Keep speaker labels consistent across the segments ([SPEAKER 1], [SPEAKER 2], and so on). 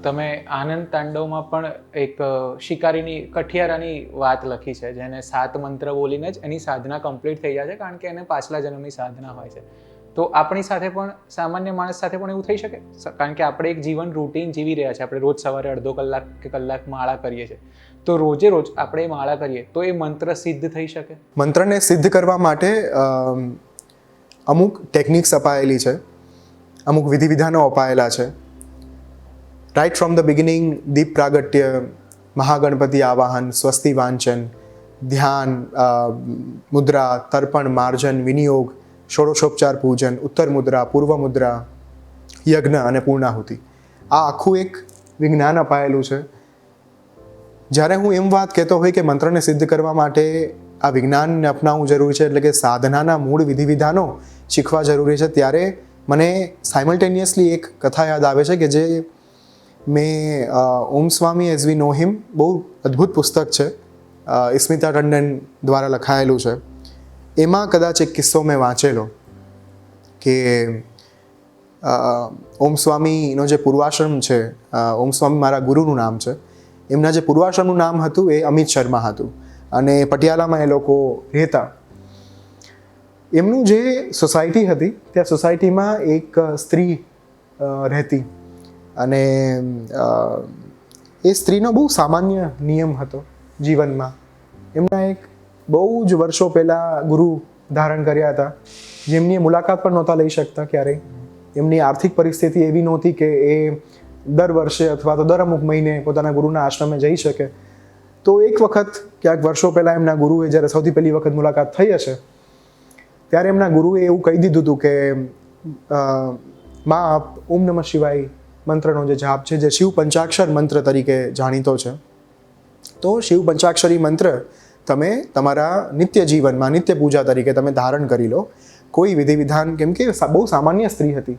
[SPEAKER 1] તમે આનંદ તાંડવમાં પણ એક શિકારીની કઠિયારાની વાત લખી છે, જેને 7 મંત્ર બોલીને જ એની સાધના કમ્પ્લીટ થઈ જાય છે, કારણ કે એને પાછલા જન્મની સાધના હોય છે. તો આપણી સાથે પણ, સામાન્ય માણસ સાથે પણ એવું થઈ શકે, કારણ કે આપણે એક જીવન રૂટીન જીવી રહ્યા છીએ. આપણે રોજ સવારે અડધો કલાક કે કલાક માળા કરીએ છીએ, તો રોજે રોજ આપણે માળા કરીએ તો એ મંત્ર સિદ્ધ થઈ શકે?
[SPEAKER 2] મંત્રને સિદ્ધ કરવા માટે અમુક ટેકનિક્સ અપાયેલી છે, અમુક વિધિ વિધાનો અપાયેલા છે. રાઇટ ફ્રોમ ધ બિગિનિંગ દીપ પ્રાગટ્ય, મહાગણપતિ આવાહન, સ્વસ્તિ વાંચન, ધ્યાન, મુદ્રા, તર્પણ, માર્જન, વિનિયોગ, ષોડશોપચાર પૂજન, ઉત્તર મુદ્રા, પૂર્વ મુદ્રા, યજ્ઞ અને પૂર્ણાહુતિ, આ આખું એક વિજ્ઞાન અપાયેલું છે. જ્યારે હું એમ વાત કહેતો હોય કે મંત્રને સિદ્ધ કરવા માટે આ વિજ્ઞાનને અપનાવવું જરૂરી છે, એટલે કે સાધનાના મૂળ વિધિ વિધાનો શીખવા જરૂરી છે, ત્યારે મને સાયમલ્ટેનિયસલી એક કથા યાદ આવે છે કે જે મેં ઓમ સ્વામી એઝ વી નો હિમ, બહુ અદ્ભુત પુસ્તક છે, સ્મિતા ટંડન દ્વારા લખાયેલું છે. એમાં કદાચ એક કિસ્સો મેં વાંચેલો કે ઓમ સ્વામીનો જે પૂર્વાશ્રમ છે, ઓમ સ્વામી મારા ગુરુનું નામ છે, એમના જે પૂર્વાશ્રમનું નામ હતું એ અમિત શર્મા હતું, અને પટિયાલામાં એ લોકો રહેતા. એમનું જે સોસાયટી હતી, ત્યાં સોસાયટીમાં એક સ્ત્રી રહેતી, અને એ સ્ત્રીનો બહુ સામાન્ય નિયમ હતો જીવનમાં. એમના એક બહુ જ વર્ષો પહેલાં ગુરુ ધારણ કર્યા હતા, જેમની મુલાકાત પણ નહોતા લઈ શકતા ક્યારેય. એમની આર્થિક પરિસ્થિતિ એવી નહોતી કે એ દર વર્ષે અથવા તો દર અમુક મહિને પોતાના ગુરુના આશ્રમે જઈ શકે. તો એક વખત ક્યાંક વર્ષો પહેલાં એમના ગુરુએ જ્યારે સૌથી પહેલી વખત મુલાકાત થઈ હશે, ત્યારે એમના ગુરુએ એવું કહી દીધું હતું કે માં, આપ ઓમ નમઃ શિવાય મંત્રનો જે જાપ છે, જે શિવ પંચાક્ષર મંત્ર તરીકે જાણીતો છે, તો શિવ પંચાક્ષરી મંત્ર તમે તમારા નિત્ય જીવનમાં, નિત્ય પૂજા તરીકે તમે ધારણ કરી લો. કોઈ વિધિ વિધાન, કેમ કે બહુ સામાન્ય સ્ત્રી હતી,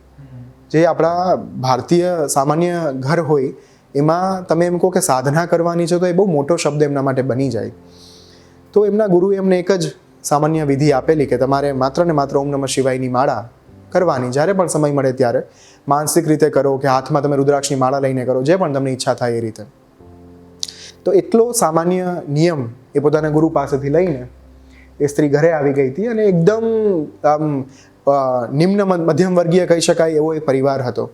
[SPEAKER 2] જે આપણા ભારતીય સામાન્ય ઘર હોય એમાં તમે એમ કહો કે સાધના કરવાની છે, તો એ બહુ મોટો શબ્દ એમના માટે બની જાય. તો એમના ગુરુએ એમને એક જ સામાન્ય વિધિ આપેલી કે તમારે માત્ર ને માત્ર ઓમ નમઃ શિવાયની માળા કરવાની, જ્યારે પણ સમય મળે ત્યારે માનસિક રીતે કરો કે હાથમાં તમે રુદ્રાક્ષની માળા લઈને કરો, જે પણ તમને ઈચ્છા થાય એ રીતે. તો એટલો સામાન્ય નિયમ એ પોતાના ગુરુ પાસેથી લઈને એ સ્ત્રી ઘરે આવી ગઈ હતી, અને એકદમ આમ નિમ્ન મધ્યમ વર્ગીય કહી શકાય એવો એક પરિવાર હતો,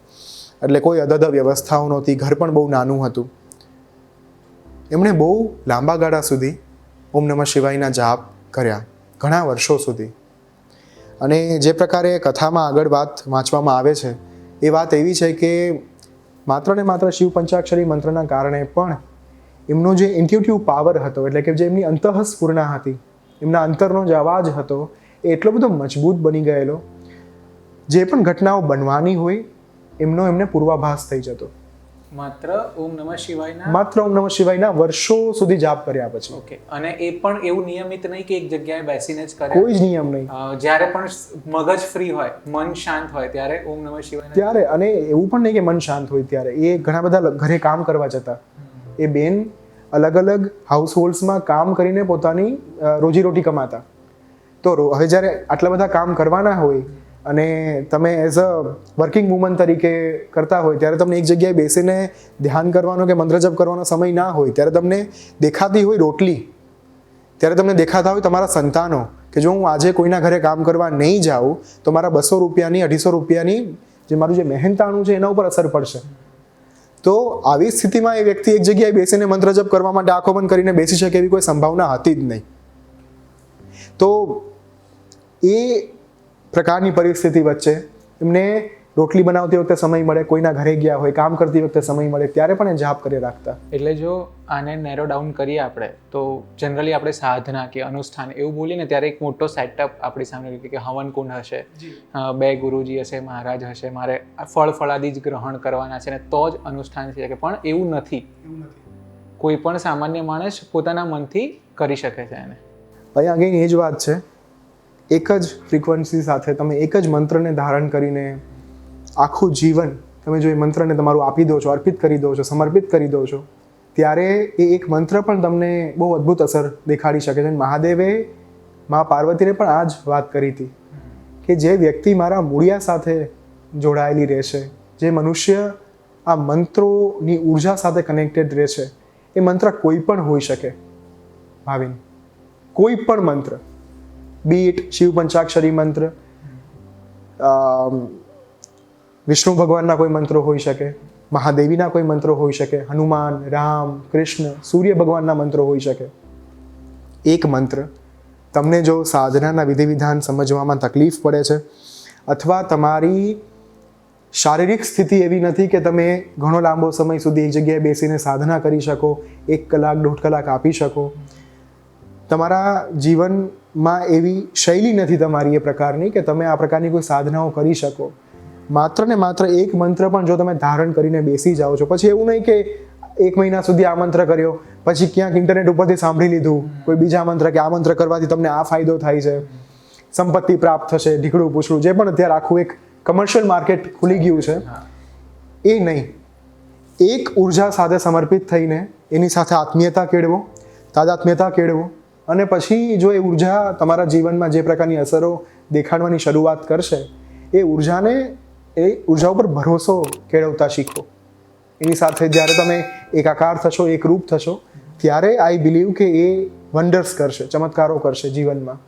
[SPEAKER 2] એટલે કોઈ અદદ વ્યવસ્થાઓ નહોતી, ઘર પણ બહુ નાનું હતું. એમણે બહુ લાંબા ગાળા સુધી ઓમ નમઃ શિવાયના જાપ કર્યા, ઘણા વર્ષો સુધી. અને જે પ્રકારે કથામાં આગળ વાત વાંચવામાં આવે છે, એ વાત એવી છે કે માત્ર ને માત્ર શિવ પંચાક્ષરી મંત્રના કારણે પણ એમનો જે ઇન્ટ્યુટિવ પાવર હતો, એટલે કે જે એમની અંતઃસ્ફુરણા હતી, એમના અંતરનો જે અવાજ હતો, એ એટલો બધો મજબૂત બની ગયેલો, જે પણ ઘટનાઓ બનવાની હોય એમને પૂર્વાભાસ થઈ જતો.
[SPEAKER 1] માત્ર ઓમ નમઃ શિવાયના,
[SPEAKER 2] માત્ર ઓમ નમઃ શિવાયના વર્ષો સુધી જાપ કર્યા પછી.
[SPEAKER 1] ઓકે. અને એ પણ એવું નિયમિત નહીં કે એક જગ્યાએ બેસીને જ કરે,
[SPEAKER 2] કોઈ જ નિયમ નહીં.
[SPEAKER 1] જ્યારે પણ મગજ ફ્રી હોય, મન શાંત હોય, ત્યારે ઓમ નમઃ શિવાય
[SPEAKER 2] ત્યારે. અને એવું પણ નહીં કે મન શાંત હોય ત્યારે, એ ઘણા બધા ઘરે કામ કરવા જતા. એ બેન અલગ અલગ હાઉસ હોલ્ડ્સમાં કામ કરીને પોતાની રોજીરોટી કમાતા. તો હવે જ્યારે આટલા બધા કામ કરવાના હોય અને તમે એઝ અ વર્કિંગ વુમન તરીકે કરતા હોય, ત્યારે તમને એક જગ્યાએ બેસીને ધ્યાન કરવાનો કે મંત્ર જપ કરવાનો સમય ના હોય, ત્યારે તમને દેખાતી હોય રોટલી, ત્યારે તમને દેખાતા હોય તમારા સંતાનો, કે જો હું આજે કોઈના ઘરે કામ કરવા નહીં જાઉં તો મારા 200 રૂપિયાની, 250 રૂપિયાની જે મારું જે મહેનતાણું છે એના ઉપર અસર પડશે. તો આવી સ્થિતિમાં એ વ્યક્તિ એક જગ્યાએ બેસીને મંત્ર જપ કરવા માટે આંખો બંધ કરીને બેસી શકે એવી કોઈ સંભાવના હતી જ નહીં. તો એ પ્રકારની પરિસ્થિતિ વચ્ચે એમને રોટલી બનાવતી વખતે સમય મળે, કોઈના ઘરે ગયા હોય, કામ કરતી વખતે સમય મળે, ત્યારે પણ એ જાપ કરી રાખતા.
[SPEAKER 1] એટલે જો આને નેરો ડાઉન કરીએ આપણે, તો જનરલી આપણે સાધના કે અનુષ્ઠાન એવું બોલીએ ને, ત્યારે એક મોટો સેટઅપ આપણી સામે કે હવન કુંડ હશે, 2 ગુરુજી હશે, મહારાજ હશે, મારે ફળ ફળાદી જ ગ્રહણ કરવાના છે ને તો જ અનુષ્ઠાન થઈ શકે. પણ એવું નથી. કોઈ પણ સામાન્ય માણસ પોતાના મનથી કરી શકે છે એને.
[SPEAKER 2] અહીંયા અગેન એ જ વાત છે, એક જ ફ્રીક્વન્સી સાથે તમે એક જ મંત્રને ધારણ કરીને આખું જીવન તમે જો એ મંત્રને તમારું આપી દો છો, અર્પિત કરી દો છો, સમર્પિત કરી દો છો, ત્યારે એ એક મંત્ર પણ તમને બહુ અદ્ભુત અસર દેખાડી શકે છે. મહાદેવે મા પાર્વતીને પણ આ જ વાત કરી હતી કે જે વ્યક્તિ મારા મૂળિયા સાથે જોડાયેલી રહેશે, જે મનુષ્ય આ મંત્રોની ઉર્જા સાથે કનેક્ટેડ રહે છે. એ મંત્ર કોઈ પણ હોઈ શકે ભાવિન, કોઈ પણ મંત્ર, બીટ શિવ પંચાક્ષરી મંત્ર, વિષ્ણુ ભગવાનના કોઈ મંત્રો હોઈ શકે, મહાદેવીના કોઈ મંત્રો હોઈ શકે, હનુમાન, રામ, કૃષ્ણ, સૂર્ય ભગવાનના મંત્રો હોઈ શકે. એક મંત્ર તમને જો સાધનાના વિધિ વિધાન સમજવામાં તકલીફ પડે છે, અથવા તમારી શારીરિક સ્થિતિ એવી નથી કે તમે ઘણો લાંબો સમય સુધી એક જગ્યાએ બેસીને સાધના કરી શકો, 1 કલાક 1.5 કલાક આપી શકો, તમારા જીવનમાં એવી શૈલી નથી તમારી એ પ્રકારની કે તમે આ પ્રકારની કોઈ સાધનાઓ કરી શકો, માત્ર ને માત્ર એક મંત્ર પણ જો તમે ધારણ કરીને બેસી જાઓ છો, પછી એવું નહીં કે 1 મહિના સુધી આ મંત્ર કર્યો, પછી ક્યાંક ઇન્ટરનેટ ઉપરથી સાંભળી લીધું કોઈ બીજા મંત્ર કે આ મંત્ર કરવાથી તમને આ ફાયદો થાય છે, સંપત્તિ પ્રાપ્ત થશે, ઢીકડું પૂછડું, જે પણ અત્યારે આખું એક કમર્શિયલ માર્કેટ ખુલી ગયું છે, એ નહીં. એક ઉર્જા સાથે સમર્પિત થઈને એની સાથે આત્મીયતા કેળવો, તાદાત્મ્યતા કેળવો, અને પછી જો એ ઉર્જા તમારા જીવનમાં જે પ્રકારની અસરો દેખાડવાની શરૂઆત કરશે, એ ઉર્જા ઉપર ભરોસો કેળવતા શીખો. એની સાથે જ્યારે તમે એકાકાર થશો, એકરૂપ થશો, ત્યારે આઈ બિલીવ કે એ વન્ડર્સ કરશે, ચમત્કારો કરશે જીવનમાં.